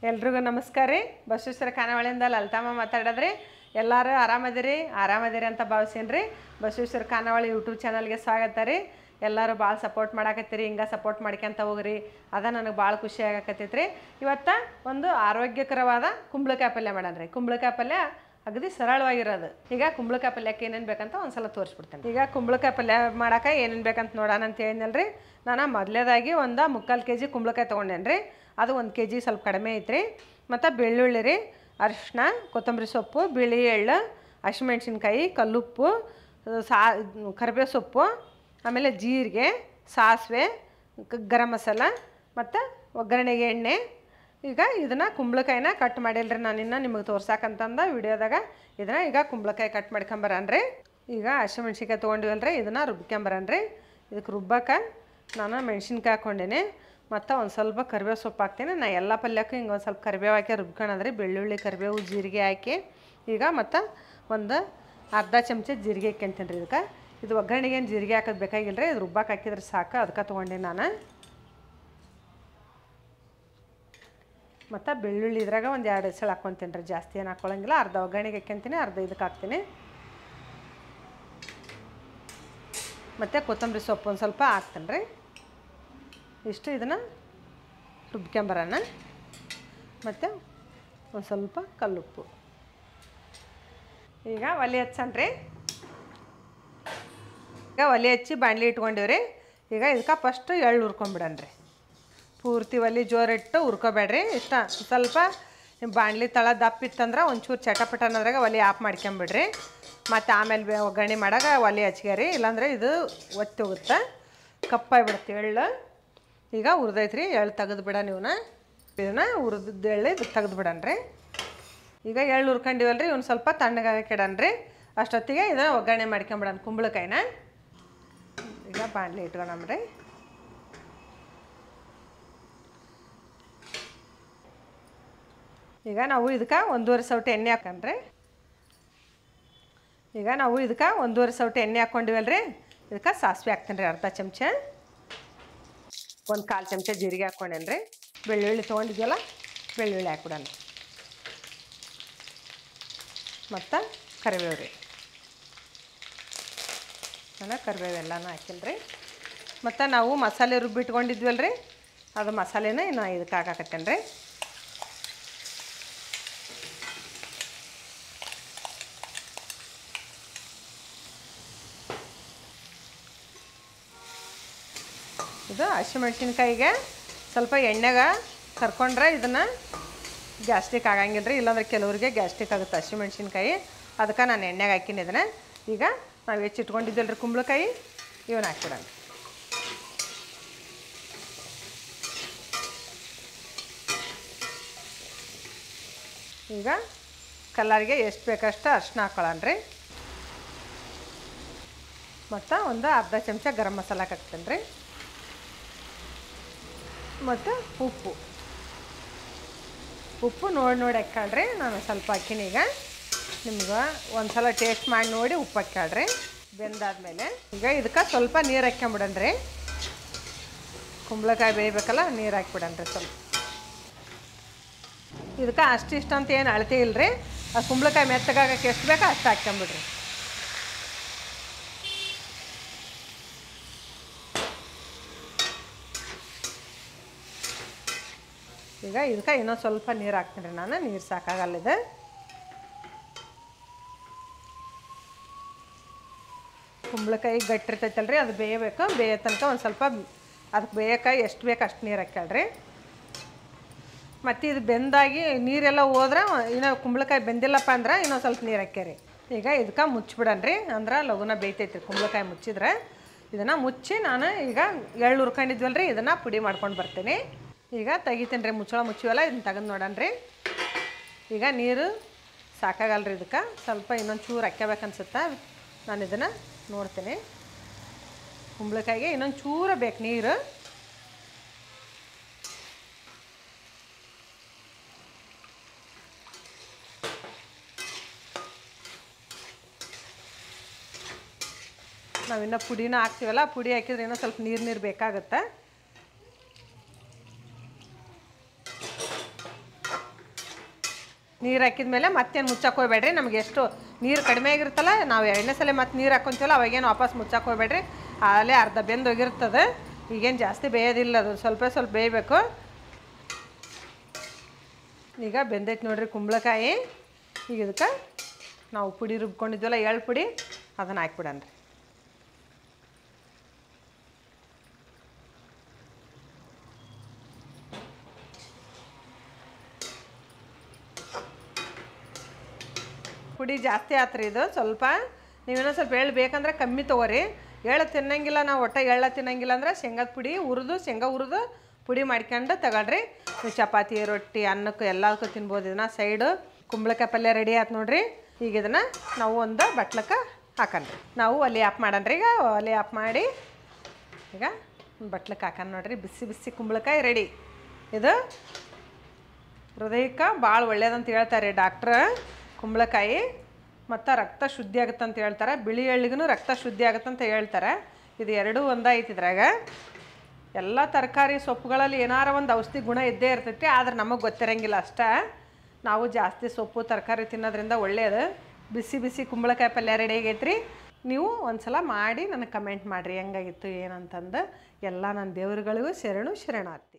ಎಲ್ರಿಗೂ ನಮಸ್ಕಾರ ರೀ. ಬಸವೇಶ್ವರ ಖಾನಾವಳಿಯಿಂದ ಲಲಿತಮ್ಮ ಮಾತಾಡೋದ್ರಿ. ಎಲ್ಲರೂ ಆರಾಮದಿರಿ ಅಂತ ಭಾವಿಸೀನಿ ರೀ. ಬಸವೇಶ್ವರ ಖಾನಾವಳಿ ಯೂಟ್ಯೂಬ್ ಚಾನಲ್ಗೆ ಸ್ವಾಗತ ರೀ. ಎಲ್ಲರೂ ಭಾಳ ಸಪೋರ್ಟ್ ಮಾಡಾಕತ್ತೀರಿ, ಹಿಂಗೆ ಸಪೋರ್ಟ್ ಮಾಡ್ಕೊಂತ ಹೋಗ್ರಿ. ಅದ ನನಗೆ ಭಾಳ ಖುಷಿ ಆಗಕತ್ತೈತೆ ರೀ. ಇವತ್ತು ಒಂದು ಆರೋಗ್ಯಕರವಾದ ಕುಂಬಳಕಾಯಿ ಪಲ್ಯ ಮಾಡೋಣ ರೀ. ಕುಂಬಳಕಾಯಿ ಪಲ್ಯ ಅಗದಿ ಸರಳವಾಗಿರೋದು. ಈಗ ಕುಂಬಳಕಾಯಿ ಪಲ್ಯಕ್ಕೆ ಏನೇನು ಬೇಕಂತ ಒಂದು ಸಲ ತೋರಿಸ್ಬಿಡ್ತೇನೆ. ಈಗ ಕುಂಬಳಕಾಯಿ ಪಲ್ಯ ಮಾಡೋಕೆ ಏನೇನು ಬೇಕಂತ ನೋಡೋಣ ಅಂತ ಹೇಳಿದ್ನಲ್ಲ ರೀ. ನಾನು ಮೊದಲೇದಾಗಿ ಒಂದು 3/4 kg ಕುಂಬಳಕಾಯಿ ತೊಗೊಂಡೇನೆ ರೀ. ಅದು 1 kg ಸ್ವಲ್ಪ ಕಡಿಮೆ ಐತ್ರಿ. ಮತ್ತು ಬೆಳ್ಳುಳ್ಳಿ ರೀ, ಅರಿಶಿನ, ಕೊತ್ತಂಬರಿ ಸೊಪ್ಪು, ಬಿಳಿ ಎಳ್ಳು, ಹಸಿಮೆಣ್ಸಿನ್ಕಾಯಿ, ಕಲ್ಲುಪ್ಪು, ಕರಿಬೇವು ಸೊಪ್ಪು, ಆಮೇಲೆ ಜೀರಿಗೆ, ಸಾಸಿವೆ, ಗರಂ ಮಸಾಲ ಮತ್ತು ಒಗ್ಗರಣೆಗೆ ಎಣ್ಣೆ. ಈಗ ಇದನ್ನು ಕುಂಬಳಕಾಯಿನ ಕಟ್ ಮಾಡಿಲ್ರಿ ನಾನು ಇನ್ನು ನಿಮಗೆ ತೋರ್ಸಾಕಂತಂದ ವಿಡಿಯೋದಾಗ. ಇದನ್ನು ಈಗ ಕುಂಬಳಕಾಯಿ ಕಟ್ ಮಾಡ್ಕೊಂಬರನ್ರಿ. ಈಗ ಹಸಿಮೆಣ್ಸಿನ್ಕಾಯಿ ತೊಗೊಂಡಿವಲ್ರಿ, ಇದನ್ನು ರುಬ್ಕೊಂಬರನ್ರಿ. ಇದಕ್ಕೆ ರುಬ್ಬಕ್ಕೆ ನಾನು ಮೆಣ್ಸಿನ್ಕಾಯಿ ಹಾಕ್ಕೊಂಡೇನೆ ಮತ್ತು ಒಂದು ಸ್ವಲ್ಪ ಕರಿಬೇವು ಸೊಪ್ಪು ಹಾಕ್ತೀನಿ. ನಾನು ಎಲ್ಲ ಪಲ್ಯಕ್ಕೂ ಹಿಂಗೆ ಒಂದು ಸ್ವಲ್ಪ ಕರಿಬೇವು ಹಾಕಿ ರುಬ್ಕೊಳದ್ರಿ. ಬೆಳ್ಳುಳ್ಳಿ, ಕರಿಬೇವು, ಜೀರಿಗೆ ಹಾಕಿ ಈಗ ಮತ್ತು ಒಂದು ಅರ್ಧ ಚಮಚ ಜೀರಿಗೆ ಹಾಕ್ಯಂತೀನಿ ರೀ. ಇದಕ್ಕೆ ಇದು ಒಗ್ಗರಣೆಗೆ ಏನು ಜೀರಿಗೆ ಹಾಕೋದು ಬೇಕಾಗಿಲ್ಲ ರೀ. ಇದು ರುಬ್ಬಕ್ಕೆ ಹಾಕಿದ್ರೆ ಸಾಕು, ಅದಕ್ಕೆ ತೊಗೊಂಡೇನಿ ನಾನು. ಮತ್ತು ಬೆಳ್ಳುಳ್ಳಿ ಇದ್ರಾಗ ಒಂದು 2 ಎಸಳು ಹಾಕ್ಕೊತೀನಿ ರೀ. ಜಾಸ್ತಿ ಏನು ಹಾಕ್ಕೊಳಂಗಿಲ್ಲ. ಅರ್ಧ ಒಗ್ಗರಣೆಗೆ ಹಾಕ್ಯಂತೀನಿ, ಅರ್ಧ ಇದಕ್ಕೆ ಹಾಕ್ತೀನಿ. ಮತ್ತು ಕೊತ್ತಂಬರಿ ಸೊಪ್ಪು ಒಂದು ಸ್ವಲ್ಪ ಹಾಕ್ತೀನಿ ರೀ. ಇಷ್ಟು ಇದನ್ನು ರುಬ್ಕೊಂಬರೋಣ. ಮತ್ತು ಒಂದು ಸ್ವಲ್ಪ ಕಲ್ಲುಪ್ಪು. ಈಗ ಒಲೆ ಹಚ್ಚಣ್ರಿ. ಈಗ ಒಲೆ ಹಚ್ಚಿ ಬಾಣಲಿ ಇಟ್ಕೊಂಡಿವ್ರಿ. ಈಗ ಇದಕ್ಕೆ ಫಸ್ಟು ಎಳ್ಳು ಹುರ್ಕೊಂಬಿಡಣ್ರಿ. ಪೂರ್ತಿ ಒಲೆ ಜೋರಿಟ್ಟು ಹುರ್ಕೋಬೇಡ್ರಿ. ಇಷ್ಟ ಸ್ವಲ್ಪ ನಿಮ್ಮ ಬಾಣಲಿ ತಳ ದಪ್ಪ ಇತ್ತಂದ್ರೆ ಒಂಚೂರು ಚಟಪಟ ಅನ್ನೋದ್ರಾಗ ಒಲೆ ಆಫ್ ಮಾಡ್ಕೊಂಬಿಡ್ರಿ. ಮತ್ತು ಆಮೇಲೆ ಒಗ್ಗರಣೆ ಮಾಡಾಗ ಒಲೆ ಹಚ್ಗ್ಯಾರಿ, ಇಲ್ಲಾಂದರೆ ಇದು ಒತ್ತಿ ಹೋಗುತ್ತೆ, ಕಪ್ಪಾಗಿಬಿಡುತ್ತೆ ಎಳ್ಳು. ಈಗ ಹುರಿದೈತ್ರಿ, ಎಳ್ಳು ತೆಗೆದು ಬಿಡ ನೀವನ್ನ. ಇದನ್ನು ಹುರಿದ ಎಳ್ಳು ಇದಕ್ಕೆ ತೆಗೆದು ಬಿಡಣ್ರಿ. ಈಗ ಎಳ್ಳು ಹುರ್ಕೊಂಡಿವಲ್ರಿ, ಇವ್ನು ಸ್ವಲ್ಪ ತಣ್ಣಗಾಗಕ್ಕೆ ಇಡಣ್ರಿ. ಅಷ್ಟೊತ್ತಿಗೆ ಇದನ್ನು ಒಗ್ಗರಣೆ ಮಾಡ್ಕೊಂಬಿಡಣ ಕುಂಬಳಕಾಯಿನ. ಈಗ ಬಾಣಲಿ ಇಟ್ಕೊಳಮ್ರಿ. ಈಗ ನಾವು ಇದಕ್ಕೆ 1.5 ಸೌಟು ಎಣ್ಣೆ ಹಾಕಣ್ರಿ. ಈಗ ನಾವು ಇದಕ್ಕೆ 1.5 ಸೌಟು ಎಣ್ಣೆ ಹಾಕ್ಕೊಂಡಿವಲ್ರಿ. ಇದಕ್ಕೆ ಸಾಸಿವೆ ಹಾಕ್ತೀನಿ ರೀ, ಅರ್ಧ ಚಮಚ. 1/4 ಚಮಚ ಜೀರಿಗೆ ಹಾಕ್ಕೊಂಡೇನಿ ರೀ. ಬೆಳ್ಳುಳ್ಳಿ ತೊಗೊಂಡಿದ್ವಲ್ಲ, ಬೆಳ್ಳುಳ್ಳಿ ಹಾಕ್ಬಿಡೋಣ. ಮತ್ತು ಕರಿಬೇವು ರೀ. ನಾನು ಕರಿಬೇವು ಎಲ್ಲನೂ ಹಾಕಿನಿ ರೀ. ಮತ್ತು ನಾವು ಮಸಾಲೆ ರುಬ್ಬಿಟ್ಕೊಂಡಿದ್ವಲ್ಲ ರೀ, ಅದು ಮಸಾಲೆನ ಇನ್ನು ಇದಕ್ಕೆ ಹಾಕಾಕತ್ತೇನೆ ರೀ. ಇದು ಹಸಿಮೆಣ್ಸಿನ್ಕಾಯಿಗೆ ಸ್ವಲ್ಪ ಎಣ್ಣೆಗೆ ಕರ್ಕೊಂಡ್ರೆ ಇದನ್ನು ಗ್ಯಾಸ್ಟ್ರಿಕ್ ಆಗಂಗಿಲ್ಲ ರೀ. ಇಲ್ಲಾಂದ್ರೆ ಕೆಲವ್ರಿಗೆ ಗ್ಯಾಸ್ಟ್ರಿಕ್ ಆಗುತ್ತೆ ಹಸಿಮೆಣ್ಸಿನ್ಕಾಯಿ. ಅದಕ್ಕೆ ನಾನು ಎಣ್ಣೆಗೆ ಹಾಕಿನಿ ಇದನ್ನು. ಈಗ ನಾವು ಹೆಚ್ಚಿಟ್ಕೊಂಡಿದ್ದಲ್ಲ ರೀ ಕುಂಬಳಕಾಯಿ, ಇವನ್ನ ಹಾಕ್ಬಿಡೋಣ. ಈಗ ಕಲ್ಲರಿಗೆ ಎಷ್ಟು ಬೇಕಷ್ಟು ಅರಿಶಿನ ಹಾಕ್ಕೊಳ್ಳೋಣ ರೀ. ಮತ್ತು ಒಂದು ಅರ್ಧ ಚಮಚ ಗರಂ ಮಸಾಲ ಹಾಕ್ತೇನೆ ರೀ. ಮತ್ತು ಉಪ್ಪು ನೋಡಿ ಹಾಕ್ಕೊಳ್ರಿ. ನಾನು ಸ್ವಲ್ಪ ಹಾಕಿನಿ. ಈಗ ನಿಮ್ಗೆ ಒಂದು ಸಲ ಟೇಸ್ಟ್ ಮಾಡಿ ನೋಡಿ ಉಪ್ಪು ಹಾಕ್ಕೊಳ್ರಿ. ಬೆಂದಾದ್ಮೇಲೆ ಈಗ ಇದಕ್ಕೆ ಸ್ವಲ್ಪ ನೀರು ಹಾಕ್ಕೊಂಬಿಡಣ್ರಿ. ಕುಂಬಳಕಾಯಿ ಬೇಯಬೇಕಲ್ಲ, ನೀರು ಹಾಕ್ಬಿಡಣ್ರಿ ಸ್ವಲ್ಪ. ಇದಕ್ಕೆ ಅಷ್ಟಿಷ್ಟ ಅಂತ ಏನು ಅಳತೆ ಇಲ್ಲರಿ. ಆ ಕುಂಬಳಕಾಯಿ ಮೆತ್ತಗಾಗಕ್ಕೆ ಎಷ್ಟು ಬೇಕೋ ಅಷ್ಟು ಹಾಕ್ಕೊಂಬಿಡ್ರಿ. ಈಗ ಇದಕ್ಕೆ ಇನ್ನೊಂದು ಸ್ವಲ್ಪ ನೀರು ಹಾಕ್ತೀನಿ ರೀ ನಾನು. ನೀರು ಸಾಕಾಗಲ್ಲಿದೆ. ಕುಂಬಳಕಾಯಿ ಗಟ್ಟಿರ್ತೈತಲ್ರಿ, ಅದು ಬೇಯಬೇಕು. ಬೇಯೋ ತನಕ ಒಂದು ಸ್ವಲ್ಪ ಅದಕ್ಕೆ ಬೇಯಕ್ಕೆ ಎಷ್ಟು ಬೇಕು ಅಷ್ಟು ನೀರು ಹಾಕ್ಕೊಳ್ರಿ. ಮತ್ತು ಇದು ಬೆಂದಾಗಿ ನೀರೆಲ್ಲ ಹೋದ್ರೆ, ಇನ್ನೂ ಕುಂಬಳಕಾಯಿ ಬೆಂದಿಲ್ಲಪ್ಪ ಅಂದ್ರೆ ಇನ್ನೊಂದು ಸ್ವಲ್ಪ ನೀರು ಹಾಕ್ಯಾರಿ. ಈಗ ಇದಕ್ಕೆ ಮುಚ್ಚಿಬಿಡಣ್ರಿ, ಅಂದ್ರೆ ಲಘುನ ಬೇಯ್ತೈತ್ರಿ ಕುಂಬಳಕಾಯಿ ಮುಚ್ಚಿದ್ರೆ. ಇದನ್ನು ಮುಚ್ಚಿ ನಾನು ಈಗ ಎಳ್ಳು ಹುರ್ಕೊಂಡಿದ್ವಲ್ರಿ, ಇದನ್ನು ಪುಡಿ ಮಾಡ್ಕೊಂಡು ಬರ್ತೀನಿ. ಈಗ ತೆಗಿತೀನಿ ರೀ, ಮುಚ್ಚಿವಲ್ಲ, ಇದನ್ನ ತೆಗೆದು ನೋಡಣ್ರಿ. ಈಗ ನೀರು ಸಾಕಾಗಲ್ರಿ ಇದಕ್ಕೆ, ಸ್ವಲ್ಪ ಇನ್ನೊಂದು ಚೂರು ಹಾಕ್ಕೋಬೇಕನ್ಸುತ್ತೆ. ನಾನು ಇದನ್ನು ನೋಡ್ತೀನಿ. ಕುಂಬಳಕಾಯಿಗೆ ಇನ್ನೊಂದು ಚೂರು ಬೇಕು ನೀರು. ನಾವಿನ್ನೂ ಪುಡಿನ ಹಾಕ್ತೀವಲ್ಲ, ಪುಡಿ ಹಾಕಿದ್ರೆ ಇನ್ನೂ ಸ್ವಲ್ಪ ನೀರು ಬೇಕಾಗುತ್ತೆ. ನೀರು ಹಾಕಿದ್ಮೇಲೆ ಮತ್ತೇನು ಮುಚ್ಚಕ್ಕೆ ಹೋಗ್ಬೇಡ್ರಿ. ನಮಗೆ ಎಷ್ಟು ನೀರು ಕಡಿಮೆ ಆಗಿರುತ್ತಲ್ಲ, ನಾವು ಎರಡನೇ ಸಲ ಮತ್ತೆ ನೀರು ಹಾಕ್ಕೊಂತೀವಲ್ಲ ಅವಾಗೇನು ವಾಪಸ್ ಮುಚ್ಚಕ್ಕೆ ಹೋಗ್ಬೇಡ್ರಿ. ಅಲ್ಲೇ ಅರ್ಧ ಬೆಂದೋಗಿರ್ತದೆ. ಈಗೇನು ಜಾಸ್ತಿ ಬೇಯೋದಿಲ್ಲ, ಅದು ಸ್ವಲ್ಪ ಸ್ವಲ್ಪ ಬೇಯಬೇಕು. ಈಗ ಬೆಂದೈತೆ ನೋಡ್ರಿ ಕುಂಬಳಕಾಯಿ. ಈಗ ಇದಕ್ಕೆ ನಾವು ಪುಡಿ ರುಬ್ಕೊಂಡಿದ್ವಲ್ಲ ಎಳ್ಳು ಪುಡಿ, ಅದನ್ನು ಹಾಕ್ಬಿಡನ್ರಿ. ಪುಡಿ ಜಾಸ್ತಿ ಆತ್ರಿ ಇದು ಸ್ವಲ್ಪ. ನೀವೇನೋ ಸ್ವಲ್ಪ ಎಳ್ಳು ಬೇಕಂದ್ರೆ ಕಮ್ಮಿ ತೊಗೋರಿ. ಎಳ್ಳು ತಿನ್ನಂಗಿಲ್ಲ, ನಾವು ಒಟ್ಟು ಎಳ್ಳು ತಿನ್ನಂಗಿಲ್ಲ ಅಂದ್ರೆ ಶೇಂಗಾದ ಪುಡಿ ಶೇಂಗಾ ಹುರಿದು ಪುಡಿ ಮಾಡ್ಕೊಂಡು ತಗೊಳ್ರಿ. ನೀವು ಚಪಾತಿ, ರೊಟ್ಟಿ, ಅನ್ನಕ್ಕೆ ಎಲ್ಲದಕ್ಕೂ ತಿನ್ಬೋದು ಇದನ್ನು. ಸೈಡು ಕುಂಬಳಕಾಯಿ ಪಲ್ಯ ರೆಡಿ ಆಯ್ತು ನೋಡ್ರಿ. ಈಗ ಇದನ್ನು ನಾವು ಒಂದು ಬಟ್ಲಕ್ಕೆ ಹಾಕನ್ರಿ. ನಾವು ಒಲೆ ಆಫ್ ಮಾಡನ್ರಿ. ಈಗ ಒಲೆ ಆಫ್ ಮಾಡಿ ಈಗ ಒಂದು ಬಟ್ಲಕ್ಕೆ ಹಾಕನ್ ನೋಡ್ರಿ. ಬಿಸಿ ಬಿಸಿ ಕುಂಬಳಕಾಯಿ ರೆಡಿ. ಇದು ಹೃದಯಕ್ಕೆ ಭಾಳ ಒಳ್ಳೇದಂತ ಹೇಳ್ತಾರೆ ಡಾಕ್ಟ್ರ. ಕುಂಬಳಕಾಯಿ ಮತ್ತು ರಕ್ತ ಶುದ್ಧಿ ಆಗುತ್ತೆ ಅಂತ ಹೇಳ್ತಾರೆ. ಬಿಳಿ ಎಳ್ಳಿಗೂ ರಕ್ತ ಶುದ್ಧಿ ಆಗುತ್ತಂತ ಹೇಳ್ತಾರೆ. ಇದು ಎರಡೂ ಒಂದಾಯ್ತು ಇದ್ರಾಗ. ಎಲ್ಲ ತರಕಾರಿ ಸೊಪ್ಪುಗಳಲ್ಲಿ ಏನಾರ ಒಂದು ಔಷಧಿ ಗುಣ ಇದ್ದೇ ಇರ್ತೈತಿ, ಆದ್ರೆ ನಮಗೆ ಗೊತ್ತಿರಂಗಿಲ್ಲ ಅಷ್ಟೇ. ನಾವು ಜಾಸ್ತಿ ಸೊಪ್ಪು ತರಕಾರಿ ತಿನ್ನೋದ್ರಿಂದ ಒಳ್ಳೆಯದು. ಬಿಸಿ ಬಿಸಿ ಕುಂಬಳಕಾಯಿ ಪಲ್ಯ ರೆಡಿ ಆಗೈತ್ರಿ. ನೀವು ಒಂದು ಸಲ ಮಾಡಿ ನನಗೆ ಕಮೆಂಟ್ ಮಾಡಿರಿ ಹೆಂಗಾಗಿತ್ತು ಏನಂತಂದು. ಎಲ್ಲ ನನ್ನ ದೇವ್ರುಗಳಿಗೂ ಶರಣು ಶರಣಾರ್ಥಿ.